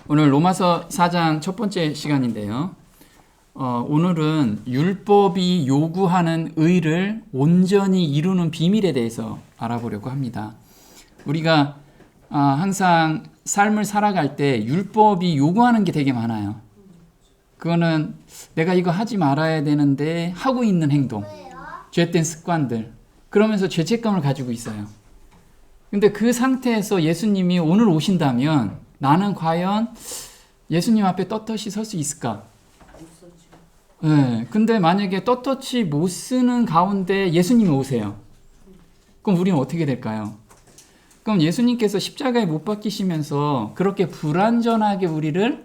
오늘 로마서 4장 첫 번째 시간인데요. 오늘은 율법이 요구하는 의를 온전히 이루는 비밀에 대해서 알아보려고 합니다. 우리가 항상 삶을 살아갈 때 율법이 요구하는 게 되게 많아요. 그거는 내가 이거 하지 말아야 되는데 하고 있는 행동, 죄된 습관들, 그러면서 죄책감을 가지고 있어요. 근데 그 상태에서 예수님이 오늘 오신다면 나는 과연 예수님 앞에 떳떳이 설 수 있을까? 네, 근데 만약에 떳떳이 못 쓰는 가운데 예수님이 오세요. 그럼 우리는 어떻게 될까요? 그럼 예수님께서 십자가에 못 박히시면서 그렇게 불완전하게 우리를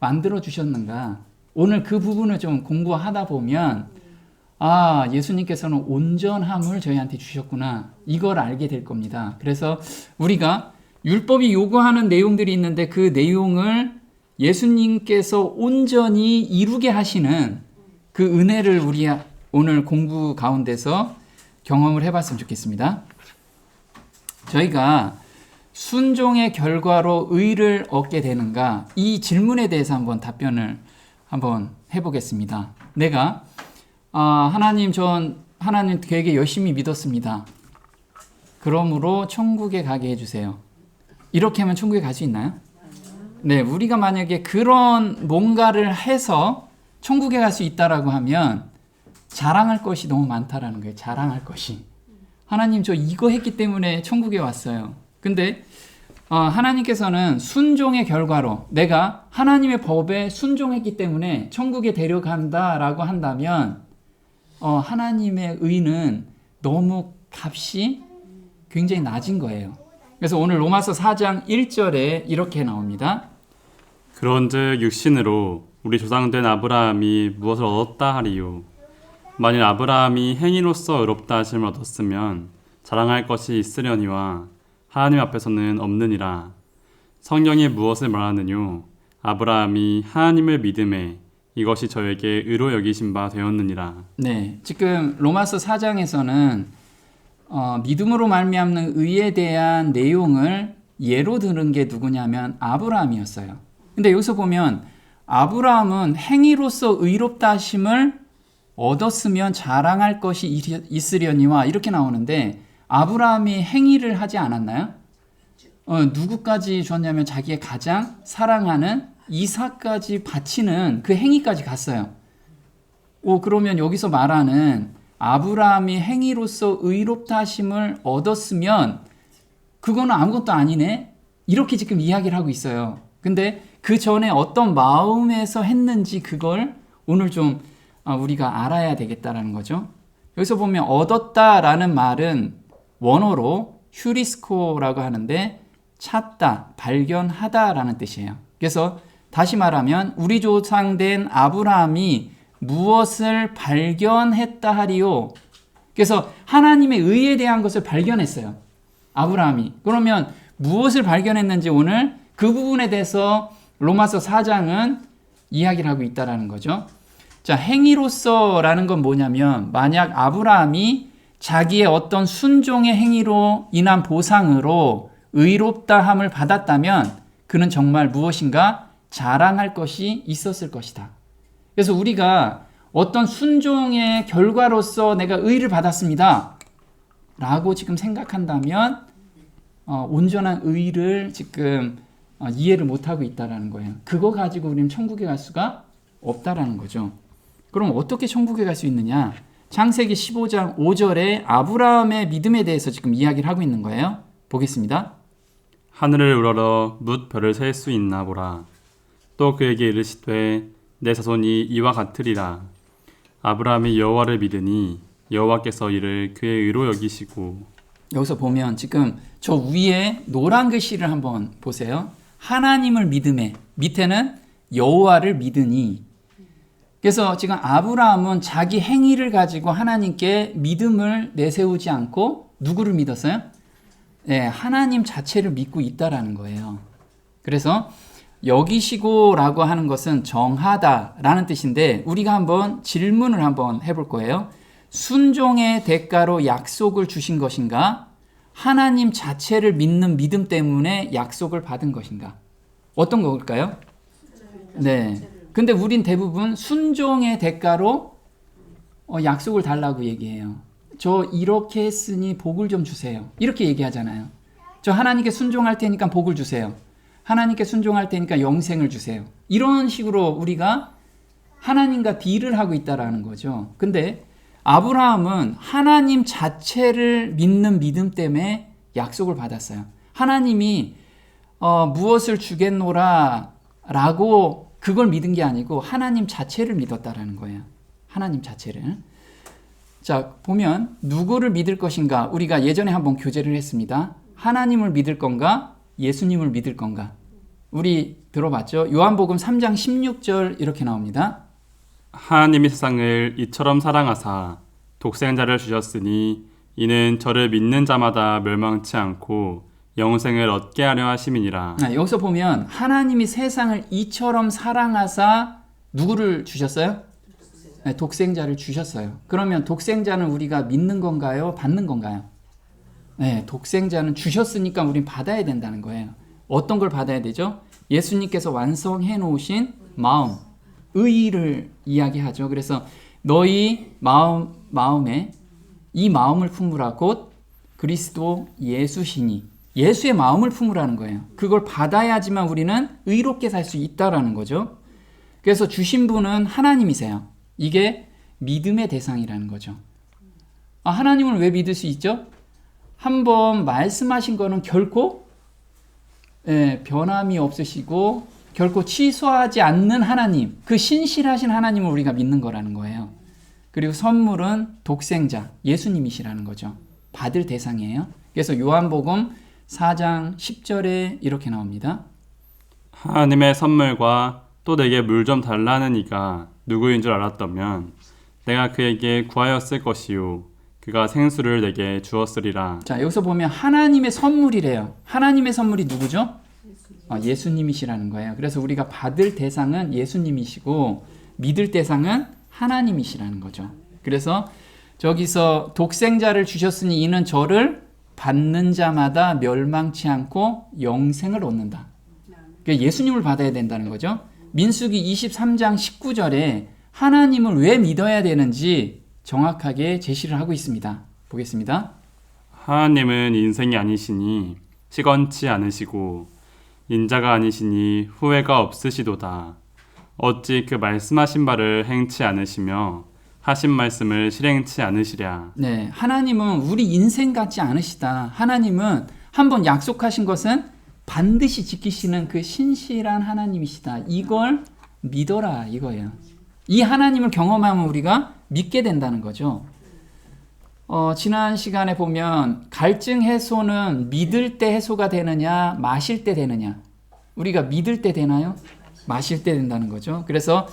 만들어 주셨는가? 오늘 그 부분을 좀 공부하다 보면 예수님께서는 온전함을 저희한테 주셨구나. 이걸 알게 될 겁니다. 그래서 우리가 율법이 요구하는 내용들이 있는데 그 내용을 예수님께서 온전히 이루게 하시는 그 은혜를 우리 오늘 공부 가운데서 경험을 해봤으면 좋겠습니다. 저희가 순종의 결과로 의를 얻게 되는가? 이 질문에 대해서 한번 답변을 한번 해보겠습니다. 내가 하나님 되게 열심히 믿었습니다. 그러므로 천국에 가게 해주세요. 이렇게 하면 천국에 갈 수 있나요? 네, 우리가 만약에 그런 뭔가를 해서 천국에 갈 수 있다라고 하면 자랑할 것이 너무 많다라는 거예요. 자랑할 것이. 하나님 저 이거 했기 때문에 천국에 왔어요. 근데 하나님께서는 순종의 결과로 내가 하나님의 법에 순종했기 때문에 천국에 데려간다라고 한다면 하나님의 의는 너무 값이 굉장히 낮은 거예요. 그래서 오늘 로마서 4장 1절에 이렇게 나옵니다. 그런즉 육신으로 우리 조상된 아브라함이 무엇을 얻었다 하리요. 만일 아브라함이 행위로서 의롭다 하심을 얻었으면 자랑할 것이 있으려니와 하나님 앞에서는 없느니라. 성경이 무엇을 말하느뇨? 아브라함이 하나님을 믿음에 이것이 저에게 의로 여기신 바 되었느니라. 네, 지금 로마서 4장에서는 믿음으로 말미암는 의에 대한 내용을 예로 들은 게 누구냐면 아브라함이었어요. 근데 여기서 보면 아브라함은 행위로서 의롭다 하심을 얻었으면 자랑할 것이 있으려니와 이렇게 나오는데 아브라함이 행위를 하지 않았나요? 누구까지 줬냐면 자기의 가장 사랑하는 이삭까지 바치는 그 행위까지 갔어요. 그러면 여기서 말하는 아브라함이 행위로서 의롭다 하심을 얻었으면 그거는 아무것도 아니네? 이렇게 지금 이야기를 하고 있어요. 근데 그 전에 어떤 마음에서 했는지 그걸 오늘 좀 우리가 알아야 되겠다라는 거죠. 여기서 보면 얻었다라는 말은 원어로 휴리스코라고 하는데 찾다, 발견하다라는 뜻이에요. 그래서 다시 말하면 우리 조상된 아브라함이 무엇을 발견했다 하리요. 그래서 하나님의 의에 대한 것을 발견했어요. 아브라함이. 그러면 무엇을 발견했는지 오늘 그 부분에 대해서 로마서 4장은 이야기를 하고 있다는 거죠. 자, 행위로서라는 건 뭐냐면 만약 아브라함이 자기의 어떤 순종의 행위로 인한 보상으로 의롭다함을 받았다면 그는 정말 무엇인가 자랑할 것이 있었을 것이다. 그래서 우리가 어떤 순종의 결과로서 내가 의를 받았습니다 라고 지금 생각한다면 온전한 의를 지금 이해를 못하고 있다는 거예요. 그거 가지고 우리는 천국에 갈 수가 없다라는 거죠. 그럼 어떻게 천국에 갈 수 있느냐? 창세기 15장 5절에 아브라함의 믿음에 대해서 지금 이야기를 하고 있는 거예요. 보겠습니다. 하늘을 우러러 뭇 별을 셀 수 있나 보라. 또 그에게 이르시되 내 자손이 이와 같으리라. 아브라함이 여호와를 믿으니 여호와께서 이를 그의 의로 여기시고. 여기서 보면 지금 저 위에 노란 글씨를 한번 보세요. 하나님을 믿음에 밑에는 여호와를 믿으니. 그래서 지금 아브라함은 자기 행위를 가지고 하나님께 믿음을 내세우지 않고 누구를 믿었어요? 네, 하나님 자체를 믿고 있다라는 거예요. 그래서 여기시고라고 하는 것은 정하다라는 뜻인데 우리가 한번 질문을 한번 해볼 거예요. 순종의 대가로 약속을 주신 것인가? 하나님 자체를 믿는 믿음 때문에 약속을 받은 것인가? 어떤 걸까요? 네. 근데 우린 대부분 순종의 대가로 약속을 달라고 얘기해요. 저 이렇게 했으니 복을 좀 주세요. 이렇게 얘기하잖아요. 저 하나님께 순종할 테니까 복을 주세요. 하나님께 순종할 테니까 영생을 주세요. 이런 식으로 우리가 하나님과 딜을 하고 있다라는 거죠. 근데 아브라함은 하나님 자체를 믿는 믿음 때문에 약속을 받았어요. 하나님이 무엇을 주겠노라 라고 그걸 믿은 게 아니고 하나님 자체를 믿었다라는 거예요. 하나님 자체를. 자, 보면 누구를 믿을 것인가? 우리가 예전에 한번 교제를 했습니다. 하나님을 믿을 건가? 예수님을 믿을 건가? 우리 들어봤죠? 요한복음 3장 16절 이렇게 나옵니다. 하나님이 세상을 이처럼 사랑하사 독생자를 주셨으니 이는 저를 믿는 자마다 멸망치 않고 영생을 얻게 하려 하심이니라. 여기서 보면 하나님이 세상을 이처럼 사랑하사 누구를 주셨어요? 네, 독생자를 주셨어요. 그러면 독생자는 우리가 믿는 건가요? 받는 건가요? 네, 독생자는 주셨으니까 우린 받아야 된다는 거예요. 어떤 걸 받아야 되죠? 예수님께서 완성해 놓으신 마음, 의의를 이야기하죠. 그래서 너희 마음에 이 마음을 품으라 곧 그리스도 예수시니 예수의 마음을 품으라는 거예요. 그걸 받아야지만 우리는 의롭게 살 수 있다라는 거죠. 그래서 주신 분은 하나님이세요. 이게 믿음의 대상이라는 거죠. 하나님을 왜 믿을 수 있죠? 한번 말씀하신 거는 결코 변함이 없으시고 결코 취소하지 않는 하나님, 그 신실하신 하나님을 우리가 믿는 거라는 거예요. 그리고 선물은 독생자, 예수님이시라는 거죠. 받을 대상이에요. 그래서 요한복음 4장 10절에 이렇게 나옵니다. 하나님의 선물과 또 내게 물 좀 달라는 이가 누구인 줄 알았다면 내가 그에게 구하였을 것이요 그가 생수를 내게 주었으리라. 자, 여기서 보면 하나님의 선물이래요. 하나님의 선물이 누구죠? 예수님이시라는 거예요. 그래서 우리가 받을 대상은 예수님이시고 믿을 대상은 하나님이시라는 거죠. 그래서 저기서 독생자를 주셨으니 이는 저를 받는 자마다 멸망치 않고 영생을 얻는다. 그러니까 예수님을 받아야 된다는 거죠. 민수기 23장 19절에 하나님을 왜 믿어야 되는지 정확하게 제시를 하고 있습니다. 보겠습니다. 하나님은 인생이 아니시니 시건치 않으시고 인자가 아니시니 후회가 없으시도다. 어찌 그 말씀하신 바를 행치 않으시며 하신 말씀을 실행치 않으시랴. 네, 하나님은 우리 인생 같지 않으시다. 하나님은 한번 약속하신 것은 반드시 지키시는 그 신실한 하나님이시다. 이걸 믿어라 이거예요. 이 하나님을 경험하면 우리가 믿게 된다는 거죠. 지난 시간에 보면 갈증 해소는 믿을 때 해소가 되느냐 마실 때 되느냐. 우리가 믿을 때 되나요? 마실 때 된다는 거죠. 그래서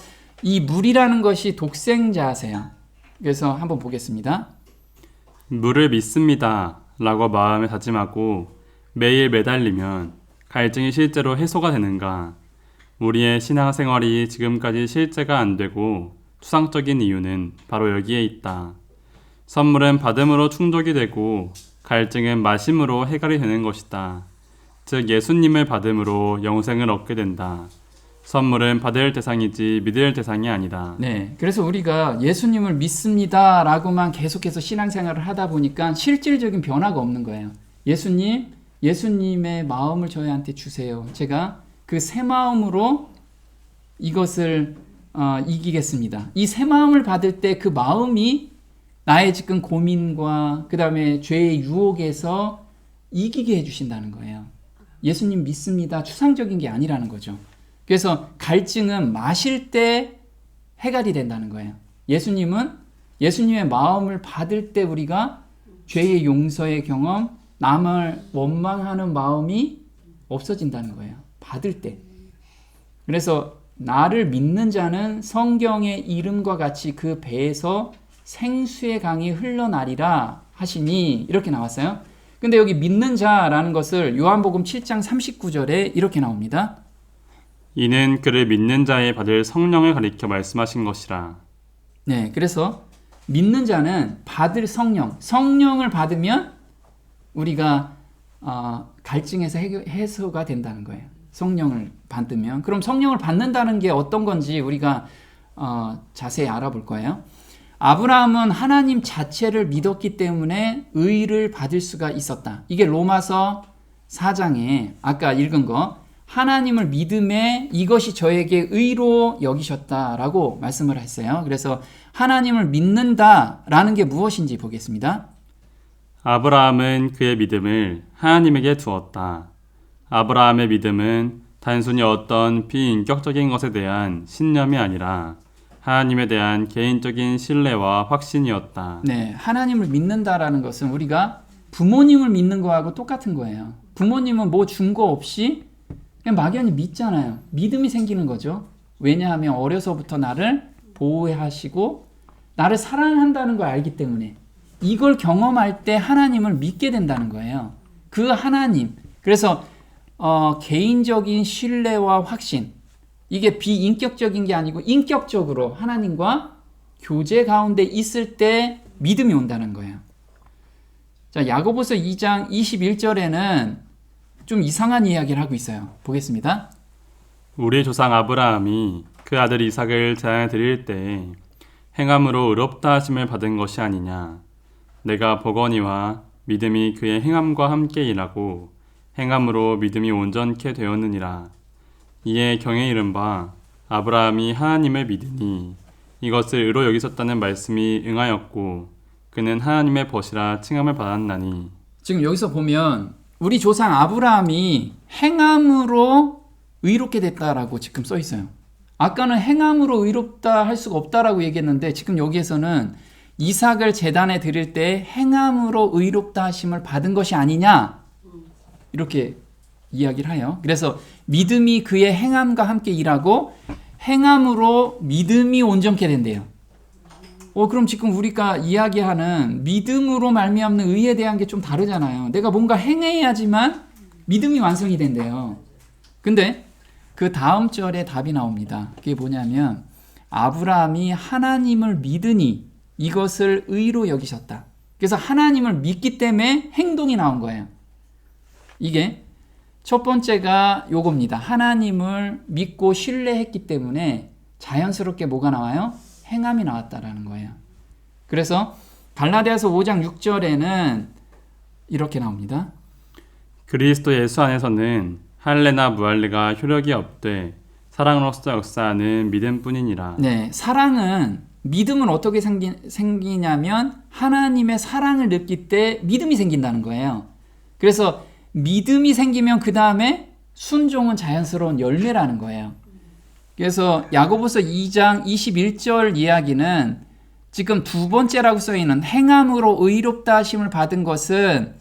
이 물이라는 것이 독생자세요. 그래서 한번 보겠습니다. 물을 믿습니다 라고 마음에 다짐하고 매일 매달리면 갈증이 실제로 해소가 되는가? 우리의 신앙생활이 지금까지 실제가 안 되고 추상적인 이유는 바로 여기에 있다. 선물은 받음으로 충족이 되고 갈증은 마심으로 해결이 되는 것이다. 즉 예수님을 받음으로 영생을 얻게 된다. 선물은 받을 대상이지 믿을 대상이 아니다. 네, 그래서 우리가 예수님을 믿습니다 라고만 계속해서 신앙생활을 하다 보니까 실질적인 변화가 없는 거예요. 예수님의 마음을 저희한테 주세요. 제가 그 새 마음으로 이것을 이기겠습니다. 이 새 마음을 받을 때 그 마음이 나의 지금 고민과 그 다음에 죄의 유혹에서 이기게 해주신다는 거예요. 예수님 믿습니다. 추상적인 게 아니라는 거죠. 그래서 갈증은 마실 때 해결이 된다는 거예요. 예수님의 마음을 받을 때 우리가 죄의 용서의 경험, 남을 원망하는 마음이 없어진다는 거예요. 받을 때. 그래서 나를 믿는 자는 성경의 이름과 같이 그 배에서 생수의 강이 흘러나리라 하시니 이렇게 나왔어요. 근데 여기 믿는 자라는 것을 요한복음 7장 39절에 이렇게 나옵니다. 이는 그를 믿는 자의 받을 성령을 가리켜 말씀하신 것이라. 네, 그래서 믿는 자는 받을 성령을 받으면 우리가 갈증에서 해소가 된다는 거예요. 성령을 받으면. 그럼 성령을 받는다는 게 어떤 건지 우리가 자세히 알아볼 거예요. 아브라함은 하나님 자체를 믿었기 때문에 의를 받을 수가 있었다. 이게 로마서 4장에 아까 읽은 거, 하나님을 믿음에 이것이 저에게 의로 여기셨다라고 말씀을 했어요. 그래서 하나님을 믿는다라는 게 무엇인지 보겠습니다. 아브라함은 그의 믿음을 하나님에게 두었다. 아브라함의 믿음은 단순히 어떤 비인격적인 것에 대한 신념이 아니라 하나님에 대한 개인적인 신뢰와 확신이었다. 네, 하나님을 믿는다라는 것은 우리가 부모님을 믿는 거하고 똑같은 거예요. 부모님은 뭐 준 거 없이 그냥 막연히 믿잖아요. 믿음이 생기는 거죠. 왜냐하면 어려서부터 나를 보호하시고 나를 사랑한다는 걸 알기 때문에 이걸 경험할 때 하나님을 믿게 된다는 거예요. 그 하나님, 그래서 개인적인 신뢰와 확신, 이게 비인격적인 게 아니고 인격적으로 하나님과 교제 가운데 있을 때 믿음이 온다는 거예요. 자, 야고보서 2장 21절에는 좀 이상한 이야기를 하고 있어요. 보겠습니다. 우리 조상 아브라함이 그 아들 이삭을 제단에 드릴 때 행함으로 의롭다 하심을 받은 것이 아니냐. 내가 보거니와 믿음이 그의 행함과 함께 일하고 행함으로 믿음이 온전케 되었느니라. 이에 경에 이른 바 아브라함이 하나님을 믿으니 이것을 의로 여기셨다는 말씀이 응하였고 그는 하나님의 벗이라 칭함을 받았나니. 지금 여기서 보면 우리 조상 아브라함이 행함으로 의롭게 됐다라고 지금 써 있어요. 아까는 행함으로 의롭다 할 수가 없다라고 얘기했는데 지금 여기에서는 이삭을 제단에 드릴 때 행함으로 의롭다 하심을 받은 것이 아니냐 이렇게 이야기를 해요. 그래서 믿음이 그의 행함과 함께 일하고 행함으로 믿음이 온전케 된대요. 그럼 지금 우리가 이야기하는 믿음으로 말미암는 의에 대한 게 좀 다르잖아요. 내가 뭔가 행해야지만 믿음이 완성이 된대요. 근데 그 다음 절에 답이 나옵니다. 그게 뭐냐면 아브라함이 하나님을 믿으니 이것을 의로 여기셨다. 그래서 하나님을 믿기 때문에 행동이 나온 거예요. 이게 첫 번째가 요겁니다. 하나님을 믿고 신뢰했기 때문에 자연스럽게 뭐가 나와요? 행함이 나왔다라는 거예요. 그래서 갈라디아서 5장 6절에는 이렇게 나옵니다. 그리스도 예수 안에서는 할례나 무할례가 효력이 없되 사랑으로서 역사하는 믿음뿐이니라. 네, 사랑은 믿음은 어떻게 생기냐면 하나님의 사랑을 느낄 때 믿음이 생긴다는 거예요. 그래서 믿음이 생기면 그 다음에 순종은 자연스러운 열매라는 거예요. 그래서 야고보서 2장 21절 이야기는 지금 두 번째라고 써있는 행함으로 의롭다 하심을 받은 것은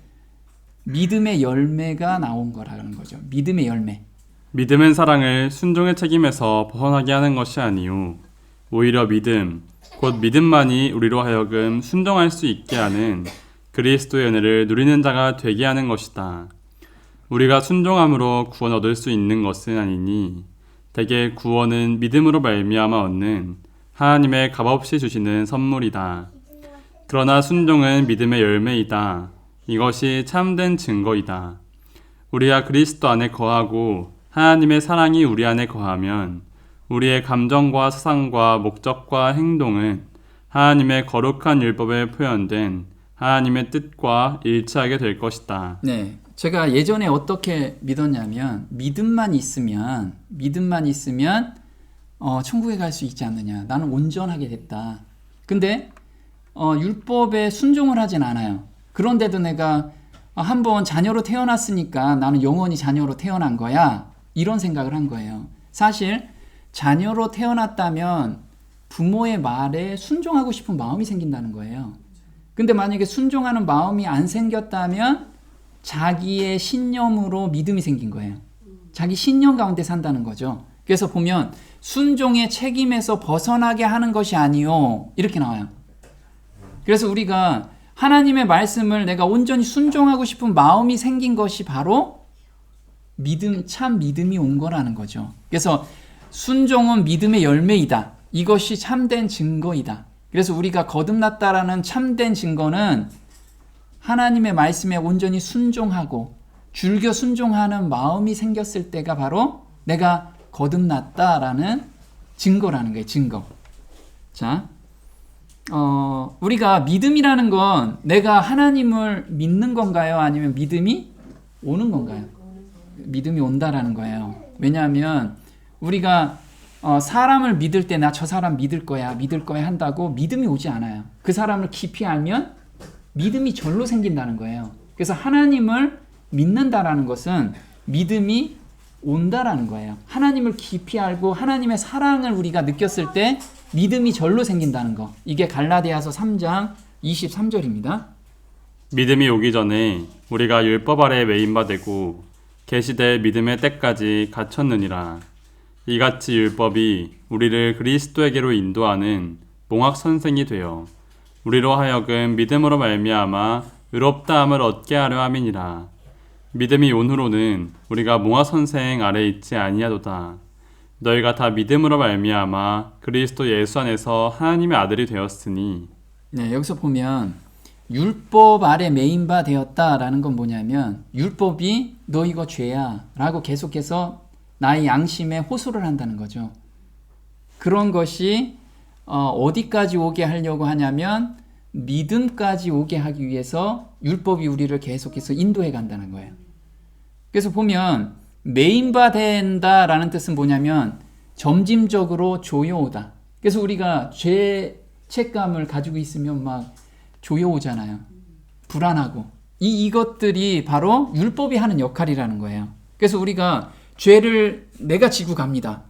믿음의 열매가 나온 거라는 거죠. 믿음의 열매. 믿음은 사랑을 순종의 책임에서 벗어나게 하는 것이 아니요 오히려 믿음, 곧 믿음만이 우리로 하여금 순종할 수 있게 하는 그리스도의 은혜를 누리는 자가 되게 하는 것이다. 우리가 순종함으로 구원 얻을 수 있는 것은 아니니 대개 구원은 믿음으로 말미암아 얻는 하나님의 값없이 주시는 선물이다. 그러나 순종은 믿음의 열매이다. 이것이 참된 증거이다. 우리가 그리스도 안에 거하고 하나님의 사랑이 우리 안에 거하면 우리의 감정과 사상과 목적과 행동은 하나님의 거룩한 율법에 표현된 하나님의 뜻과 일치하게 될 것이다. 네, 제가 예전에 어떻게 믿었냐면 믿음만 있으면 천국에 갈 수 있지 않느냐. 나는 온전하게 됐다. 근데 율법에 순종을 하진 않아요. 그런데도 내가 한번 자녀로 태어났으니까 나는 영원히 자녀로 태어난 거야. 이런 생각을 한 거예요. 사실 자녀로 태어났다면 부모의 말에 순종하고 싶은 마음이 생긴다는 거예요. 근데 만약에 순종하는 마음이 안 생겼다면 자기의 신념으로 믿음이 생긴 거예요. 자기 신념 가운데 산다는 거죠. 그래서 보면 순종의 책임에서 벗어나게 하는 것이 아니요 이렇게 나와요. 그래서 우리가 하나님의 말씀을 내가 온전히 순종하고 싶은 마음이 생긴 것이 바로 믿음, 참 믿음이 온 거라는 거죠. 그래서 순종은 믿음의 열매이다. 이것이 참된 증거이다. 그래서 우리가 거듭났다라는 참된 증거는 하나님의 말씀에 온전히 순종하고 줄겨 순종하는 마음이 생겼을 때가 바로 내가 거듭났다라는 증거라는 거예요. 증거. 자, 우리가 믿음이라는 건 내가 하나님을 믿는 건가요? 아니면 믿음이 오는 건가요? 믿음이 온다라는 거예요. 왜냐하면 우리가 사람을 믿을 때 나 저 사람 믿을 거야 한다고 믿음이 오지 않아요. 그 사람을 깊이 알면 믿음이 절로 생긴다는 거예요. 그래서 하나님을 믿는다라는 것은 믿음이 온다라는 거예요. 하나님을 깊이 알고 하나님의 사랑을 우리가 느꼈을 때 믿음이 절로 생긴다는 거. 이게 갈라디아서 3장 23절입니다. 믿음이 오기 전에 우리가 율법 아래 매인바 되고 계시되 믿음의 때까지 갇혔느니라. 이같이 율법이 우리를 그리스도에게로 인도하는 몽학 선생이 되어 우리로 하여금 믿음으로 말미암아 의롭다함을 얻게 하려 함이니라. 믿음이 온 후로는 우리가 몽학 선생 아래 있지 아니하도다. 너희가 다 믿음으로 말미암아 그리스도 예수 안에서 하나님의 아들이 되었으니. 네, 여기서 보면 율법 아래 매인바 되었다라는 건 뭐냐면 율법이 너 이거 죄야 라고 계속해서 나의 양심에 호소를 한다는 거죠. 그런 것이 어디까지 오게 하려고 하냐면 믿음까지 오게 하기 위해서 율법이 우리를 계속해서 인도해 간다는 거예요. 그래서 보면 매인바 된다라는 뜻은 뭐냐면 점진적으로 조여오다. 그래서 우리가 죄책감을 가지고 있으면 막 조여오잖아요. 불안하고. 이것들이 바로 율법이 하는 역할이라는 거예요. 그래서 우리가 죄를 내가 지고 갑니다.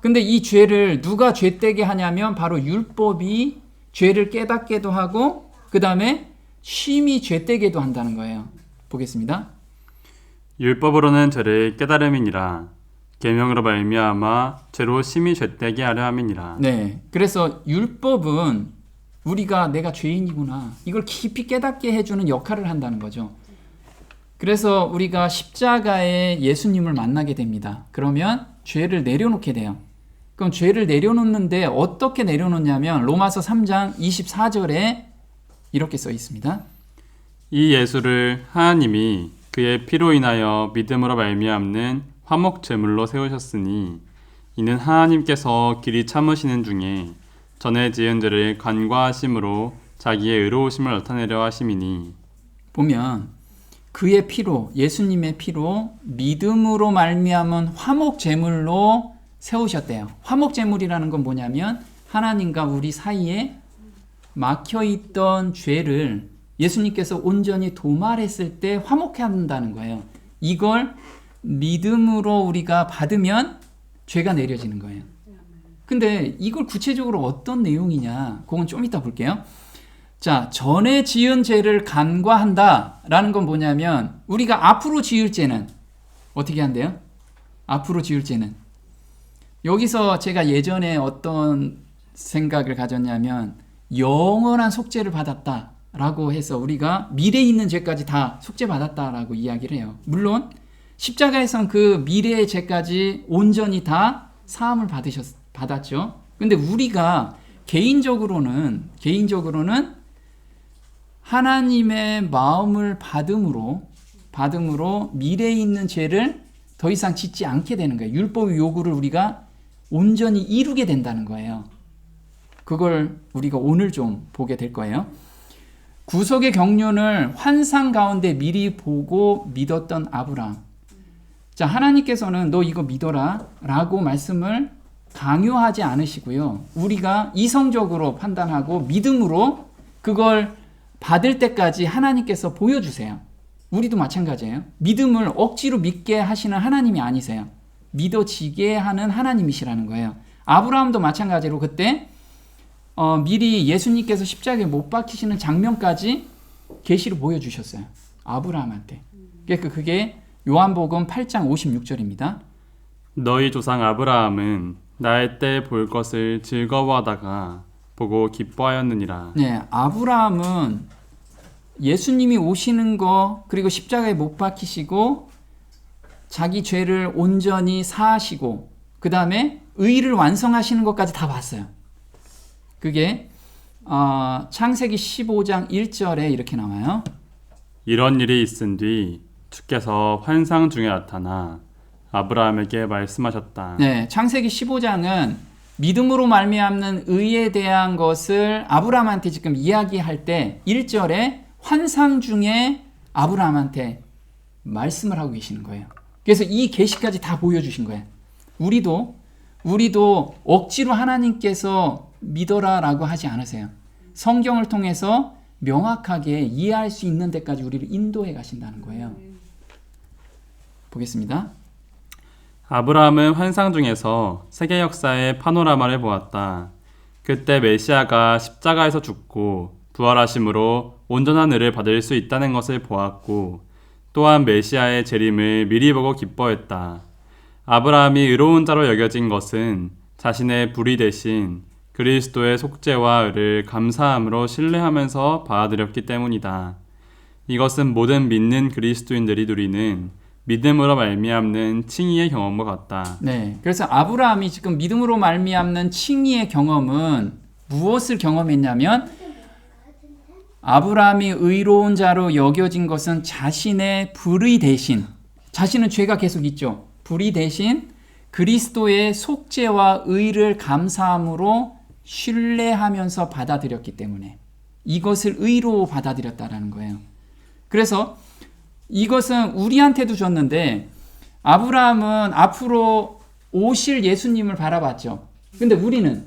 근데 이 죄를 누가 죄되게 하냐면 바로 율법이 죄를 깨닫게도 하고 그 다음에 심히 죄되게도 한다는 거예요. 보겠습니다. 율법으로는 죄를 깨달음이니라. 계명으로 말미암아 죄로 심히 죄되게 하려 함이니라. 네, 그래서 율법은 우리가 내가 죄인이구나 이걸 깊이 깨닫게 해주는 역할을 한다는 거죠. 그래서 우리가 십자가에 예수님을 만나게 됩니다. 그러면 죄를 내려놓게 돼요. 그럼 죄를 내려놓는데 어떻게 내려놓냐면 로마서 3장 24절에 이렇게 써 있습니다. 이 예수를 하나님이 그의 피로 인하여 믿음으로 말미암는 화목 제물로 세우셨으니 이는 하나님께서 길이 참으시는 중에 전에 지은 죄를 간과하심으로 자기의 의로우심을 나타내려 하심이니. 보면 그의 피로 예수님의 피로 믿음으로 말미암은 화목 제물로 세우셨대요. 화목 제물이라는 건 뭐냐면 하나님과 우리 사이에 막혀있던 죄를 예수님께서 온전히 도말했을 때 화목해 한다는 거예요. 이걸 믿음으로 우리가 받으면 죄가 내려지는 거예요. 근데 이걸 구체적으로 어떤 내용이냐 그건 좀 이따 볼게요. 자, 전에 지은 죄를 간과한다라는 건 뭐냐면 우리가 앞으로 지을 죄는 어떻게 한대요? 앞으로 지을 죄는 여기서 제가 예전에 어떤 생각을 가졌냐면 영원한 속죄를 받았다라고 해서 우리가 미래에 있는 죄까지 다 속죄받았다라고 이야기를 해요. 물론 십자가에선 그 미래의 죄까지 온전히 다 사함을 받았죠. 근데 우리가 개인적으로는 하나님의 마음을 받음으로 미래에 있는 죄를 더 이상 짓지 않게 되는 거예요. 율법의 요구를 우리가 온전히 이루게 된다는 거예요. 그걸 우리가 오늘 좀 보게 될 거예요. 구속의 경륜을 환상 가운데 미리 보고 믿었던 아브라함. 자, 하나님께서는 너 이거 믿어라 라고 말씀을 강요하지 않으시고요. 우리가 이성적으로 판단하고 믿음으로 그걸 받을 때까지 하나님께서 보여주세요. 우리도 마찬가지예요. 믿음을 억지로 믿게 하시는 하나님이 아니세요. 믿어지게 하는 하나님이시라는 거예요. 아브라함도 마찬가지로 그때 미리 예수님께서 십자가에 못 박히시는 장면까지 계시로 보여주셨어요. 아브라함한테. 그게 요한복음 8장 56절입니다. 너희 조상 아브라함은 나의 때 볼 것을 즐거워하다가 보고 기뻐하였느니라. 네, 아브라함은 예수님이 오시는 거 그리고 십자가에 못 박히시고 자기 죄를 온전히 사하시고 그 다음에 의를 완성하시는 것까지 다 봤어요. 그게 창세기 15장 1절에 이렇게 나와요. 이런 일이 있은 뒤 주께서 환상 중에 나타나 아브라함에게 말씀하셨다. 네, 창세기 15장은 믿음으로 말미암는 의에 대한 것을 아브라함한테 지금 이야기할 때 1절에 환상 중에 아브라함한테 말씀을 하고 계시는 거예요. 그래서 이 계시까지 다 보여주신 거예요. 우리도 억지로 하나님께서 믿어라라고 하지 않으세요. 성경을 통해서 명확하게 이해할 수 있는 데까지 우리를 인도해 가신다는 거예요. 보겠습니다. 아브라함은 환상 중에서 세계 역사의 파노라마를 보았다. 그때 메시아가 십자가에서 죽고 부활하심으로 온전한 의를 받을 수 있다는 것을 보았고 또한 메시아의 재림을 미리 보고 기뻐했다. 아브라함이 의로운 자로 여겨진 것은 자신의 불의 대신 그리스도의 속죄와 의를 감사함으로 신뢰하면서 받아들였기 때문이다. 이것은 모든 믿는 그리스도인들이 누리는 믿음으로 말미암는 칭의의 경험과 같다. 네, 그래서 아브라함이 지금 믿음으로 말미암는 칭의의 경험은 무엇을 경험했냐면 아브라함이 의로운 자로 여겨진 것은 자신의 불의 대신, 자신은 죄가 계속 있죠. 불의 대신 그리스도의 속죄와 의를 감사함으로 신뢰하면서 받아들였기 때문에 이것을 의로 받아들였다라는 거예요. 그래서 이것은 우리한테도 줬는데 아브라함은 앞으로 오실 예수님을 바라봤죠. 근데 우리는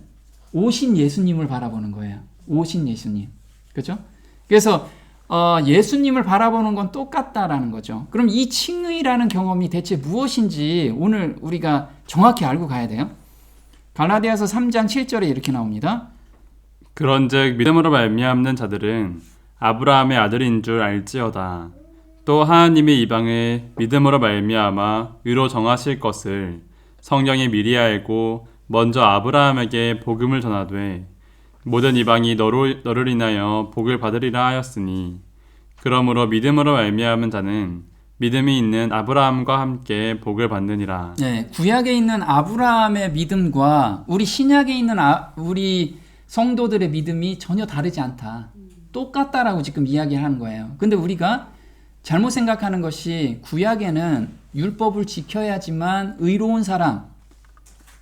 오신 예수님을 바라보는 거예요. 오신 예수님. 그렇죠? 그래서 예수님을 바라보는 건 똑같다라는 거죠. 그럼 이 칭의라는 경험이 대체 무엇인지 오늘 우리가 정확히 알고 가야 돼요. 갈라디아서 3장 7절에 이렇게 나옵니다. 그런즉 믿음으로 말미암는 자들은 아브라함의 아들인 줄 알지어다. 또 하나님이 이방을 믿음으로 말미암아 의로 정하실 것을 성경이 미리 알고 먼저 아브라함에게 복음을 전하되 모든 이방이 너를 인하여 복을 받으리라 하였으니 그러므로 믿음으로 말미암은 자는 믿음이 있는 아브라함과 함께 복을 받느니라. 네, 구약에 있는 아브라함의 믿음과 우리 신약에 있는 우리 성도들의 믿음이 전혀 다르지 않다. 똑같다라고 지금 이야기하는 거예요. 근데 우리가 잘못 생각하는 것이 구약에는 율법을 지켜야지만 의로운 사람,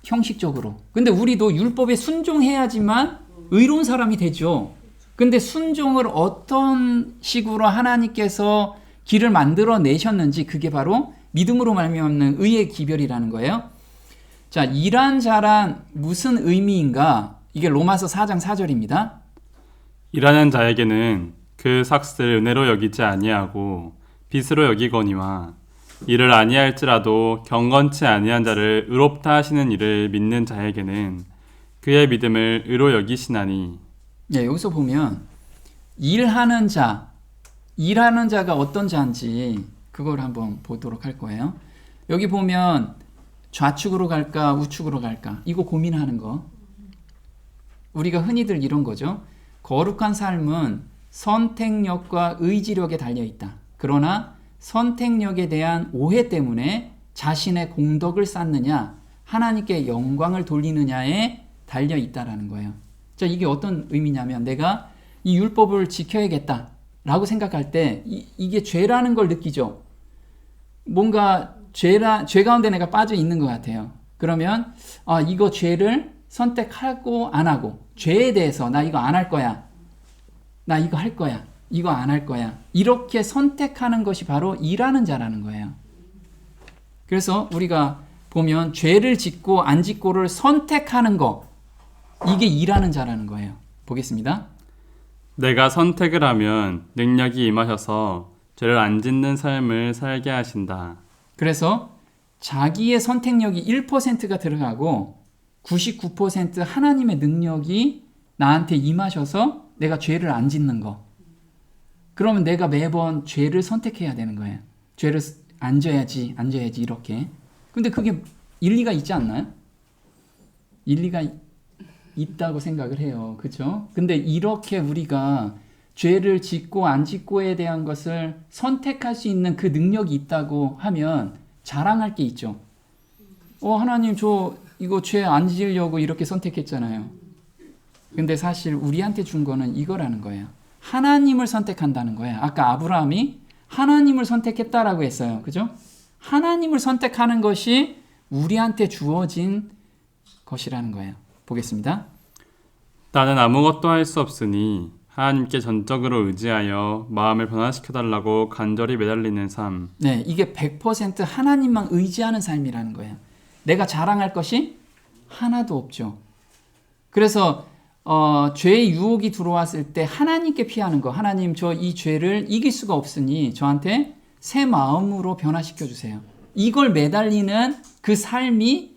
형식적으로. 근데 우리도 율법에 순종해야지만 의로운 사람이 되죠. 근데 순종을 어떤 식으로 하나님께서 길을 만들어 내셨는지 그게 바로 믿음으로 말미암는 의의 기별이라는 거예요. 자, 일한 자란 무슨 의미인가? 이게 로마서 4장 4절입니다. 일하는 자에게는 그 삭슬 은혜로 여기지 아니하고 빚으로 여기거니와 이를 아니할지라도 경건치 아니한 자를 의롭다 하시는 이를 믿는 자에게는 그의 믿음을 의로 여기시나니. 네, 여기서 보면 일하는 자가 어떤 자인지 그걸 한번 보도록 할 거예요. 여기 보면 좌측으로 갈까 우측으로 갈까 이거 고민하는 거. 우리가 흔히들 이런 거죠. 거룩한 삶은 선택력과 의지력에 달려있다. 그러나 선택력에 대한 오해 때문에 자신의 공덕을 쌓느냐 하나님께 영광을 돌리느냐에 달려있다라는 거예요. 자, 이게 어떤 의미냐면 내가 이 율법을 지켜야겠다라고 생각할 때 이게 죄라는 걸 느끼죠. 뭔가 죄 가운데 내가 빠져 있는 것 같아요. 그러면 이거 죄를 선택하고 안 하고 죄에 대해서 나 이거 안 할 거야. 나 이거 할 거야. 이거 안 할 거야. 이렇게 선택하는 것이 바로 일하는 자라는 거예요. 그래서 우리가 보면 죄를 짓고 안 짓고를 선택하는 거 이게 일하는 자라는 거예요. 보겠습니다. 내가 선택을 하면 능력이 임하셔서 죄를 안 짓는 삶을 살게 하신다. 그래서 자기의 선택력이 1%가 들어가고 99% 하나님의 능력이 나한테 임하셔서 내가 죄를 안 짓는 거. 그러면 내가 매번 죄를 선택해야 되는 거예요. 죄를 안 져야지 이렇게. 근데 그게 일리가 있지 않나요? 일리가 있다고 생각을 해요. 그렇죠? 근데 이렇게 우리가 죄를 짓고 안 짓고에 대한 것을 선택할 수 있는 그 능력이 있다고 하면 자랑할 게 있죠. 하나님 저 이거 죄 안 지으려고 이렇게 선택했잖아요. 근데 사실 우리한테 준 거는 이거라는 거예요. 하나님을 선택한다는 거예요. 아까 아브라함이 하나님을 선택했다라고 했어요. 그죠? 하나님을 선택하는 것이 우리한테 주어진 것이라는 거예요. 보겠습니다. 나는 아무것도 할 수 없으니 하나님께 전적으로 의지하여 마음을 변화시켜달라고 간절히 매달리는 삶. 네, 이게 100% 하나님만 의지하는 삶이라는 거예요. 내가 자랑할 것이 하나도 없죠. 그래서 죄의 유혹이 들어왔을 때 하나님께 피하는 거. 하나님, 저 이 죄를 이길 수가 없으니 저한테 새 마음으로 변화시켜 주세요. 이걸 매달리는 그 삶이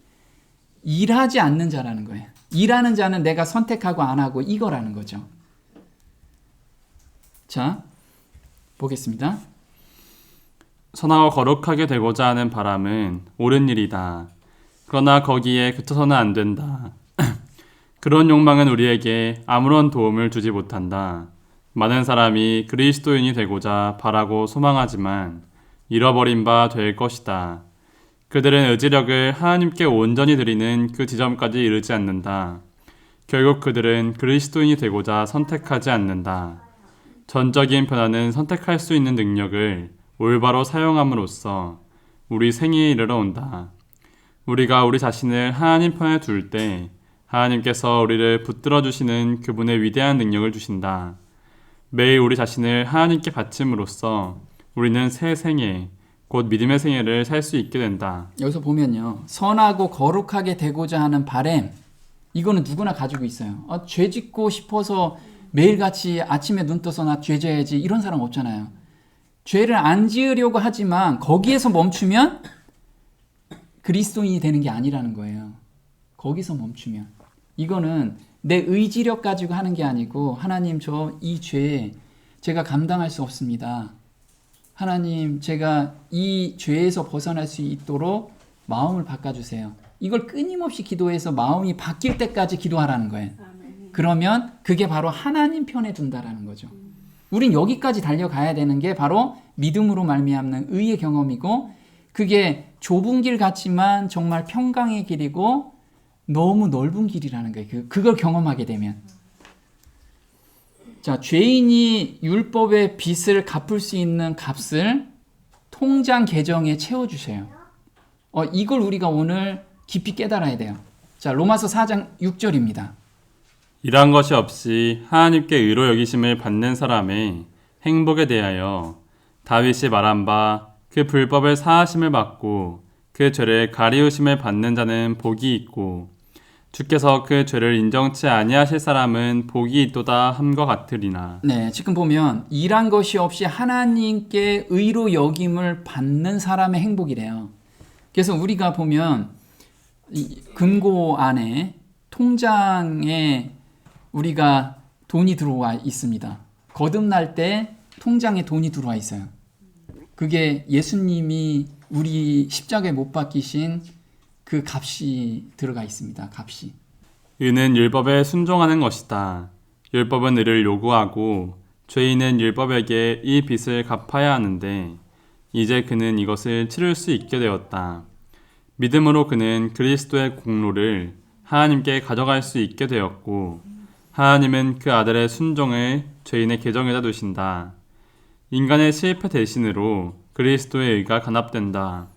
일하지 않는 자라는 거예요. 일하는 자는 내가 선택하고 안 하고 이거라는 거죠. 자, 보겠습니다. 선하고 거룩하게 되고자 하는 바람은 옳은 일이다. 그러나 거기에 그쳐서는 안 된다. 그런 욕망은 우리에게 아무런 도움을 주지 못한다. 많은 사람이 그리스도인이 되고자 바라고 소망하지만 잃어버린 바 될 것이다. 그들은 의지력을 하나님께 온전히 드리는 그 지점까지 이르지 않는다. 결국 그들은 그리스도인이 되고자 선택하지 않는다. 전적인 변화는 선택할 수 있는 능력을 올바로 사용함으로써 우리 생애에 이르러 온다. 우리가 우리 자신을 하나님 편에 둘 때 하나님께서 우리를 붙들어 주시는 그분의 위대한 능력을 주신다. 매일 우리 자신을 하나님께 바침으로써 우리는 새 생애, 곧 믿음의 생애를 살 수 있게 된다. 여기서 보면요. 선하고 거룩하게 되고자 하는 바램, 이거는 누구나 가지고 있어요. 죄 짓고 싶어서 매일같이 아침에 눈 떠서 나 죄 져야지 이런 사람 없잖아요. 죄를 안 지으려고 하지만 거기에서 멈추면 그리스도인이 되는 게 아니라는 거예요. 거기서 멈추면. 이거는 내 의지력 가지고 하는 게 아니고 하나님, 저 이 죄 제가 감당할 수 없습니다. 하나님, 제가 이 죄에서 벗어날 수 있도록 마음을 바꿔주세요. 이걸 끊임없이 기도해서 마음이 바뀔 때까지 기도하라는 거예요. 그러면 그게 바로 하나님 편에 둔다라는 거죠. 우린 여기까지 달려가야 되는 게 바로 믿음으로 말미암는 의의 경험이고, 그게 좁은 길 같지만 정말 평강의 길이고 너무 넓은 길이라는 거예요. 그걸 경험하게 되면. 자, 죄인이 율법의 빚을 갚을 수 있는 값을 통장 계정에 채워주세요. 이걸 우리가 오늘 깊이 깨달아야 돼요. 자, 로마서 4장 6절입니다. 이러한 것이 없이 하나님께 의로 여기심을 받는 사람의 행복에 대하여 다윗이 말한 바 그 불법을 사하심을 받고 그 죄를 가리우심을 받는 자는 복이 있고 주께서 그 죄를 인정치 아니하실 사람은 복이 있도다 함과 같으리나. 네, 지금 보면 일한 것이 없이 하나님께 의로 여김을 받는 사람의 행복이래요. 그래서 우리가 보면 이 금고 안에 통장에 우리가 돈이 들어와 있습니다. 거듭날 때 통장에 돈이 들어와 있어요. 그게 예수님이 우리 십자가에 못 박히신 그 값이 들어가 있습니다. 값이. 의는 율법에 순종하는 것이다. 율법은 의를 요구하고 죄인은 율법에게 이 빚을 갚아야 하는데 이제 그는 이것을 치를 수 있게 되었다. 믿음으로 그는 그리스도의 공로를 하나님께 가져갈 수 있게 되었고 하나님은 그 아들의 순종을 죄인의 계정에다 두신다. 인간의 실패 대신으로 그리스도의 의가 간합된다.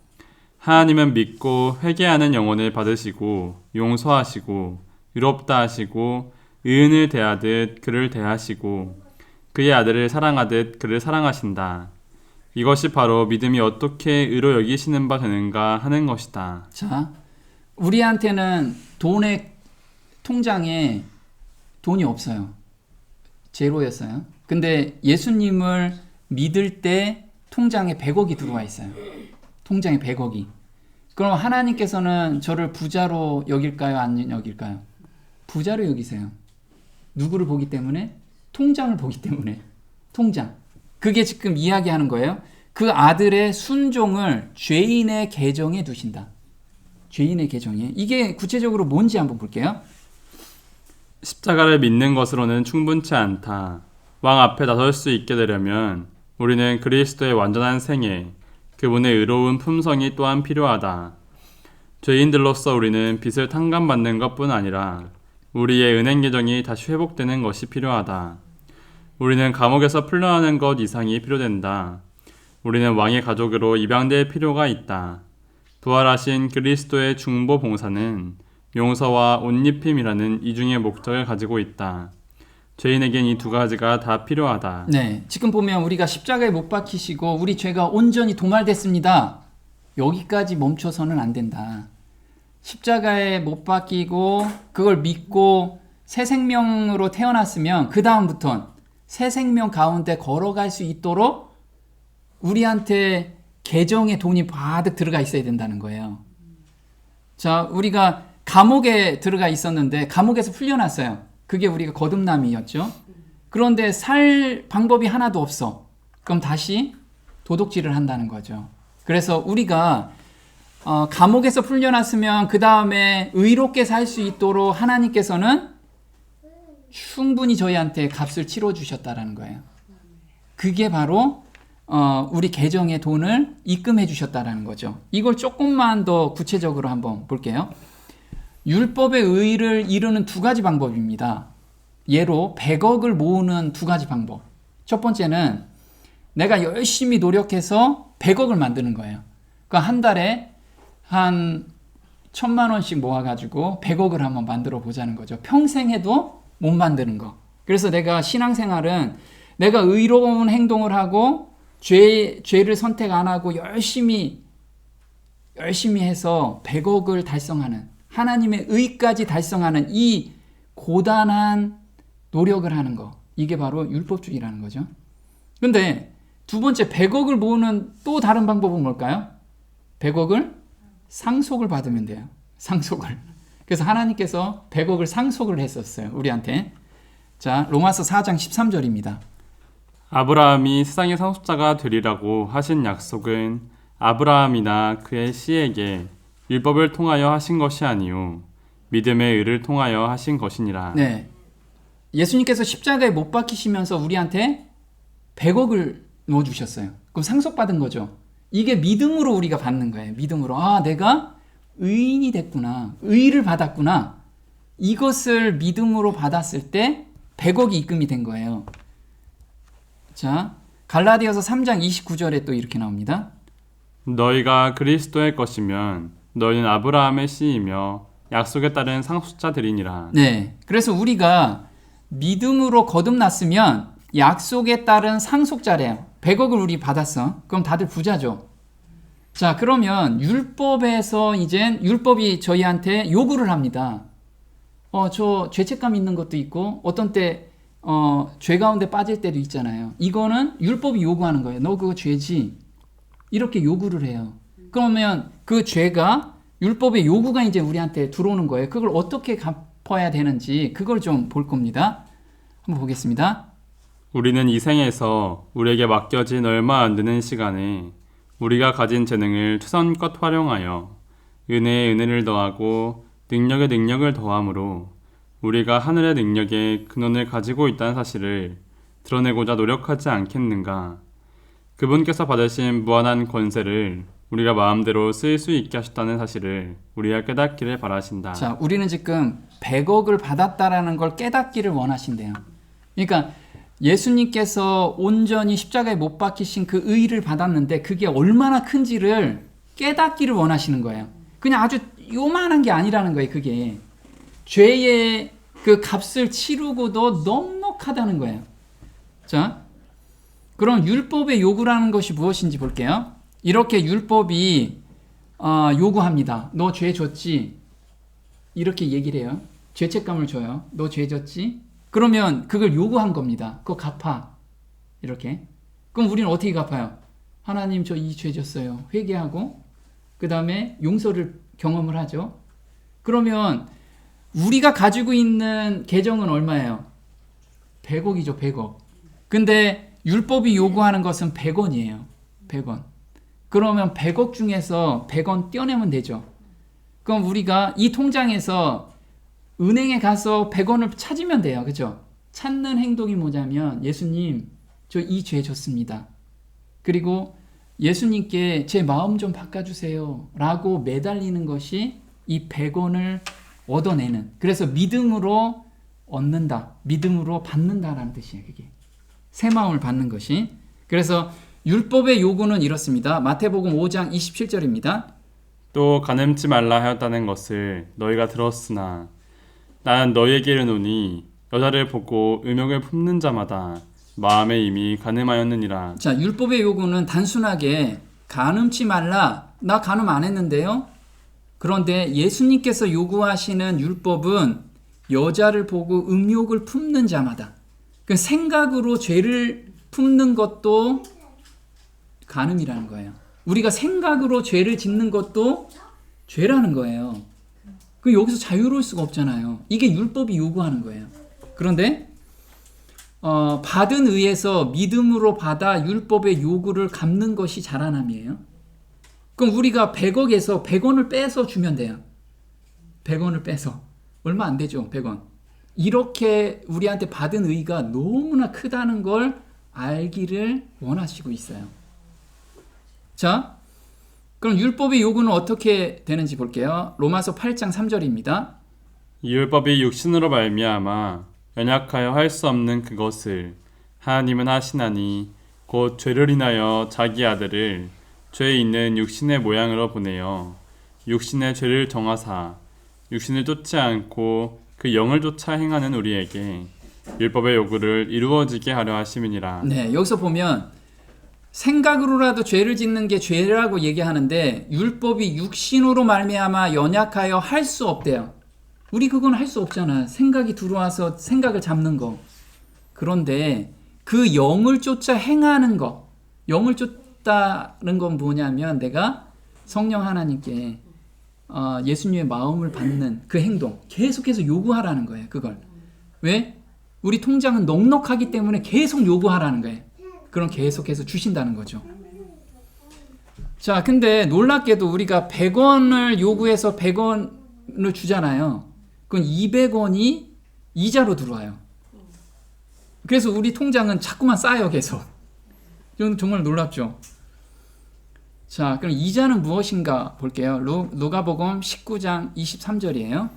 하나님은 믿고 회개하는 영혼을 받으시고 용서하시고 의롭다 하시고 의인을 대하듯 그를 대하시고 그의 아들을 사랑하듯 그를 사랑하신다. 이것이 바로 믿음이 어떻게 의로 여기시는 바 되는가 하는 것이다. 자, 우리한테는 통장에 돈이 없어요. 제로였어요. 근데 예수님을 믿을 때 통장에 100억이 들어와 있어요. 통장에 100억이. 그럼 하나님께서는 저를 부자로 여길까요? 안 여길까요? 부자로 여기세요. 누구를 보기 때문에? 통장을 보기 때문에. 통장. 그게 지금 이야기하는 거예요. 그 아들의 순종을 죄인의 계정에 두신다. 죄인의 계정에. 이게 구체적으로 뭔지 한번 볼게요. 십자가를 믿는 것으로는 충분치 않다. 왕 앞에 나설 수 있게 되려면 우리는 그리스도의 완전한 생애, 그분의 의로운 품성이 또한 필요하다. 죄인들로서 우리는 빚을 탕감받는 것뿐 아니라 우리의 은행 계정이 다시 회복되는 것이 필요하다. 우리는 감옥에서 풀려나는 것 이상이 필요된다. 우리는 왕의 가족으로 입양될 필요가 있다. 부활하신 그리스도의 중보 봉사는 용서와 옷입힘이라는 이중의 목적을 가지고 있다. 죄인에겐 이 두 가지가 다 필요하다. 네, 지금 보면 우리가 십자가에 못 박히시고 우리 죄가 온전히 도말됐습니다. 여기까지 멈춰서는 안 된다. 십자가에 못 박히고 그걸 믿고 새 생명으로 태어났으면 그 다음부터는 새 생명 가운데 걸어갈 수 있도록 우리한테 계정에 돈이 바득 들어가 있어야 된다는 거예요. 자, 우리가 감옥에 들어가 있었는데 감옥에서 풀려났어요. 그게 우리가 거듭남이었죠. 그런데 살 방법이 하나도 없어. 그럼 다시 도둑질을 한다는 거죠. 그래서 우리가 감옥에서 풀려났으면 그 다음에 의롭게 살 수 있도록 하나님께서는 충분히 저희한테 값을 치러주셨다는 거예요. 그게 바로 우리 계정에 돈을 입금해 주셨다는 거죠. 이걸 조금만 더 구체적으로 한번 볼게요. 율법의 의를 이루는 두 가지 방법입니다. 예로 100억을 모으는 두 가지 방법. 첫 번째는 내가 열심히 노력해서 100억을 만드는 거예요. 그러니까 한 달에 한 1000만 원씩 모아가지고 100억을 한번 만들어 보자는 거죠. 평생 해도 못 만드는 거. 그래서 내가 신앙생활은 내가 의로운 행동을 하고 죄를 선택 안 하고 열심히 해서 100억을 달성하는, 하나님의 의까지 달성하는 이 고단한 노력을 하는 거. 이게 바로 율법주의라는 거죠. 근데 두 번째 100억을 모으는 또 다른 방법은 뭘까요? 100억을 상속을 받으면 돼요. 상속을. 그래서 하나님께서 100억을 상속을 했었어요. 우리한테. 자, 로마서 4장 13절입니다. 아브라함이 세상의 상속자가 되리라고 하신 약속은 아브라함이나 그의 씨에게 율법을 통하여 하신 것이 아니요 믿음의 의를 통하여 하신 것이니라. 네. 예수님께서 십자가에 못 박히시면서 우리한테 100억을 넣어주셨어요. 그럼 상속받은 거죠. 이게 믿음으로 우리가 받는 거예요. 믿음으로. 아, 내가 의인이 됐구나. 의를 받았구나. 이것을 믿음으로 받았을 때 100억이 입금이 된 거예요. 자, 갈라디아서 3장 29절에 또 이렇게 나옵니다. 너희가 그리스도의 것이면 너희는 아브라함의 씨이며 약속에 따른 상속자들이니라. 네. 그래서 우리가 믿음으로 거듭났으면 약속에 따른 상속자래요. 100억을 우리 받았어. 그럼 다들 부자죠. 자, 그러면 율법에서 이젠 율법이 저희한테 요구를 합니다. 저 죄책감 있는 것도 있고 어떤 때 죄 가운데 빠질 때도 있잖아요. 이거는 율법이 요구하는 거예요. 너 그거 죄지. 이렇게 요구를 해요. 그러면 그 죄가 율법의 요구가 이제 우리한테 들어오는 거예요. 그걸 어떻게 갚아야 되는지 그걸 좀 볼 겁니다. 한번 보겠습니다. 우리는 이 생에서 우리에게 맡겨진 얼마 안 되는 시간에 우리가 가진 재능을 최선껏 활용하여 은혜에 은혜를 더하고 능력에 능력을 더함으로 우리가 하늘의 능력의 근원을 가지고 있다는 사실을 드러내고자 노력하지 않겠는가? 그분께서 받으신 무한한 권세를 우리가 마음대로 쓸 수 있게 하셨다는 사실을 우리가 깨닫기를 바라신다. 자, 우리는 지금 100억을 받았다라는 걸 깨닫기를 원하신대요. 그러니까 예수님께서 온전히 십자가에 못 박히신 그 의를 받았는데 그게 얼마나 큰지를 깨닫기를 원하시는 거예요. 그냥 아주 요만한 게 아니라는 거예요. 그게 죄의 그 값을 치르고도 넉넉하다는 거예요. 자, 그럼 율법의 요구라는 것이 무엇인지 볼게요. 이렇게 율법이 요구합니다. 너 죄 졌지? 이렇게 얘기를 해요. 죄책감을 줘요. 너 죄 졌지? 그러면 그걸 요구한 겁니다. 그거 갚아. 이렇게. 그럼 우리는 어떻게 갚아요? 하나님 저 이 죄 졌어요. 회개하고 그 다음에 용서를 경험을 하죠. 그러면 우리가 가지고 있는 계정은 얼마예요? 100억이죠. 100억. 근데 율법이 요구하는 것은 100원이에요. 100원. 그러면 100억 중에서 100원 떼어내면 되죠. 그럼 우리가 이 통장에서 은행에 가서 100원을 찾으면 돼요. 그죠? 찾는 행동이 뭐냐면 예수님 저 이 죄 졌습니다. 그리고 예수님께 제 마음 좀 바꿔주세요 라고 매달리는 것이 이 100원을 얻어내는, 그래서 믿음으로 얻는다, 믿음으로 받는다라는 뜻이에요. 그게 새 마음을 받는 것이. 그래서 율법의 요구는 이렇습니다. 마태복음 5장 27절입니다. 또 가늠치 말라 하였다는 것을 너희가 들었으나 나는 너희에게 이르노니 여자를 보고 음욕을 품는 자마다 마음에 이미 가늠하였느니라. 자, 율법의 요구는 단순하게 간음치 말라. 나 간음 안 했는데요. 그런데 예수님께서 요구하시는 율법은 여자를 보고 음욕을 품는 자마다. 그 생각으로 죄를 품는 것도 간음이라는 거예요. 우리가 생각으로 죄를 짓는 것도 죄라는 거예요. 그 여기서 자유로울 수가 없잖아요. 이게 율법이 요구하는 거예요. 그런데 받은 의에서 믿음으로 받아 율법의 요구를 갚는 것이 자라남이에요. 그럼 우리가 100억에서 100원을 빼서 주면 돼요. 100원을 빼서. 얼마 안 되죠, 100원. 이렇게 우리한테 받은 의가 너무나 크다는 걸 알기를 원하시고 있어요. 자, 그럼 율법의 요구는 어떻게 되는지 볼게요. 로마서 8장 3절입니다. 이 율법이 육신으로 말미암아 연약하여 할 수 없는 그것을 하나님은 하시나니 곧 죄를 인하여 자기 아들을 죄에 있는 육신의 모양으로 보내어 육신의 죄를 정하사 육신을 쫓지 않고 그 영을 쫓아 행하는 우리에게 율법의 요구를 이루어지게 하려 하심이니라. 네, 여기서 보면 생각으로라도 죄를 짓는 게 죄라고 얘기하는데 율법이 육신으로 말미암아 연약하여 할 수 없대요. 우리 그건 할 수 없잖아. 생각이 들어와서 생각을 잡는 거. 그런데 그 영을 쫓아 행하는 거. 영을 쫓다는 건 뭐냐면 내가 성령 하나님께 예수님의 마음을 받는 그 행동. 계속해서 요구하라는 거예요. 그걸. 왜? 우리 통장은 넉넉하기 때문에 계속 요구하라는 거예요. 그럼 계속해서 주신다는 거죠. 자, 근데 놀랍게도 우리가 100원을 요구해서 100원을 주잖아요. 그건 200원이 이자로 들어와요. 그래서 우리 통장은 자꾸만 쌓여 계속. 이건 정말 놀랍죠. 자, 그럼 이자는 무엇인가 볼게요. 누가복음 19장 23절이에요.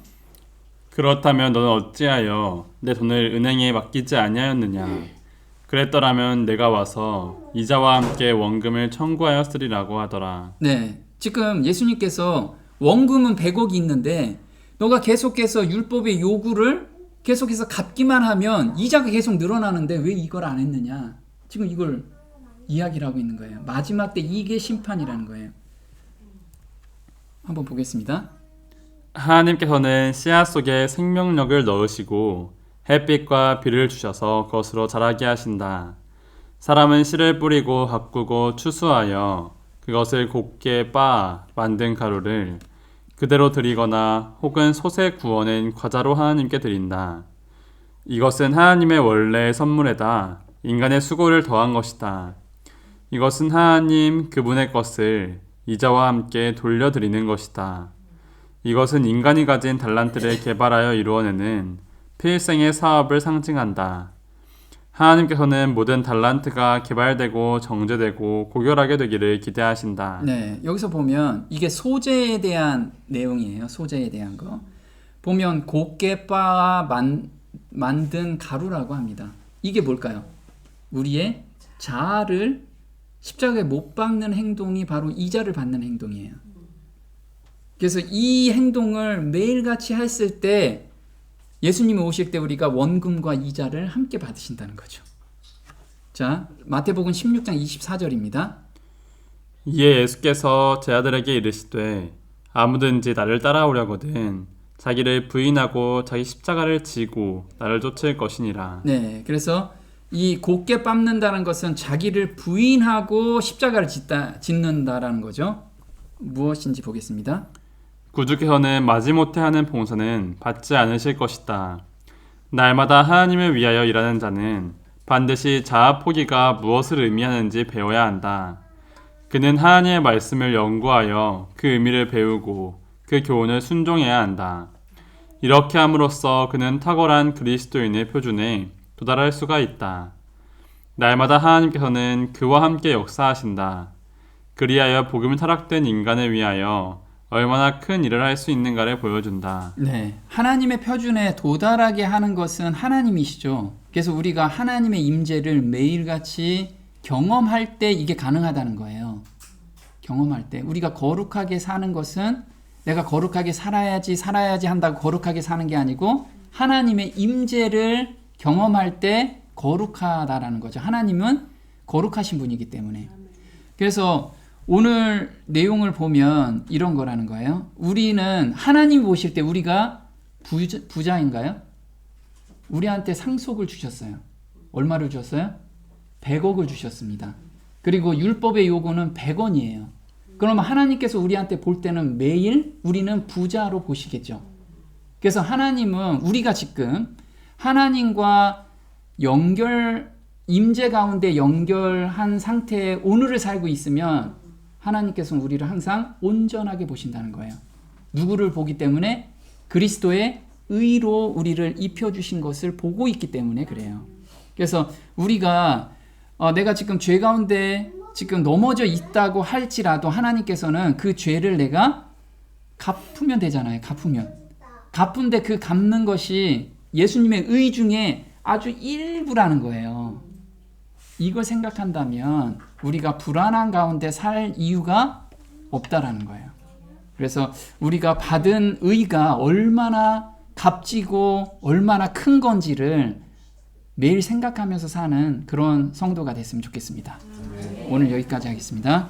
그렇다면 너는 어찌하여 내 돈을 은행에 맡기지 아니하였느냐? 그랬더라면 내가 와서 이자와 함께 원금을 청구하였으리라고 하더라. 네, 지금 예수님께서 원금은 100억이 있는데 너가 계속해서 율법의 요구를 계속해서 갚기만 하면 이자가 계속 늘어나는데 왜 이걸 안 했느냐? 지금 이걸 이야기를 하고 있는 거예요. 마지막 때 이게 심판이라는 거예요. 한번 보겠습니다. 하나님께서는 씨앗 속에 생명력을 넣으시고 햇빛과 비를 주셔서 그것으로 자라게 하신다. 사람은 씨를 뿌리고 가꾸고 추수하여 그것을 곱게 빻아 만든 가루를 그대로 드리거나 혹은 솥에 구워낸 과자로 하나님께 드린다. 이것은 하나님의 원래 선물에다 인간의 수고를 더한 것이다. 이것은 하나님 그분의 것을 이자와 함께 돌려드리는 것이다. 이것은 인간이 가진 달란트를 개발하여 이루어내는 필생의 사업을 상징한다. 하나님께서는 모든 달란트가 개발되고 정제되고 고결하게 되기를 기대하신다. 네, 여기서 보면 이게 소재에 대한 내용이에요. 소재에 대한 거. 보면 곱게 빻아 만든 가루라고 합니다. 이게 뭘까요? 우리의 자아를 십자가에 못 박는 행동이 바로 이자를 받는 행동이에요. 그래서 이 행동을 매일같이 했을 때 예수님이 오실 때 우리가 원금과 이자를 함께 받으신다는 거죠. 자, 마태복음 16장 24절입니다. 이에 예수께서 제 아들에게 이르시되 아무든지 나를 따라오려거든 자기를 부인하고 자기 십자가를 지고 나를 쫓을 것이니라. 네, 그래서 이 곱게 빻는다는 것은 자기를 부인하고 십자가를 짓는다라는 거죠. 무엇인지 보겠습니다. 구주께서는 마지못해 하는 봉사는 받지 않으실 것이다. 날마다 하나님을 위하여 일하는 자는 반드시 자아 포기가 무엇을 의미하는지 배워야 한다. 그는 하나님의 말씀을 연구하여 그 의미를 배우고 그 교훈을 순종해야 한다. 이렇게 함으로써 그는 탁월한 그리스도인의 표준에 도달할 수가 있다. 날마다 하나님께서는 그와 함께 역사하신다. 그리하여 복음이 타락된 인간을 위하여 얼마나 큰 일을 할 수 있는가를 보여준다. 네, 하나님의 표준에 도달하게 하는 것은 하나님이시죠. 그래서 우리가 하나님의 임재를 매일같이 경험할 때 이게 가능하다는 거예요. 경험할 때 우리가 거룩하게 사는 것은 내가 거룩하게 살아야지 한다고 거룩하게 사는 게 아니고 하나님의 임재를 경험할 때 거룩하다라는 거죠. 하나님은 거룩하신 분이기 때문에. 그래서 오늘 내용을 보면 이런 거라는 거예요. 우리는 하나님 보실 때 우리가 부자인가요? 우리한테 상속을 주셨어요. 얼마를 주셨어요? 100억을 주셨습니다. 그리고 율법의 요구는 100원이에요. 그러면 하나님께서 우리한테 볼 때는 매일 우리는 부자로 보시겠죠. 그래서 하나님은 우리가 지금 하나님과 임재 가운데 연결한 상태에 오늘을 살고 있으면 하나님께서는 우리를 항상 온전하게 보신다는 거예요. 누구를 보기 때문에? 그리스도의 의로 우리를 입혀주신 것을 보고 있기 때문에 그래요. 그래서 우리가 내가 지금 죄 가운데 지금 넘어져 있다고 할지라도 하나님께서는 그 죄를 내가 갚으면 되잖아요. 갚은데 그 갚는 것이 예수님의 의 중에 아주 일부라는 거예요. 이걸 생각한다면 우리가 불안한 가운데 살 이유가 없다라는 거예요. 그래서 우리가 받은 의가 얼마나 값지고 얼마나 큰 건지를 매일 생각하면서 사는 그런 성도가 됐으면 좋겠습니다. 오늘 여기까지 하겠습니다.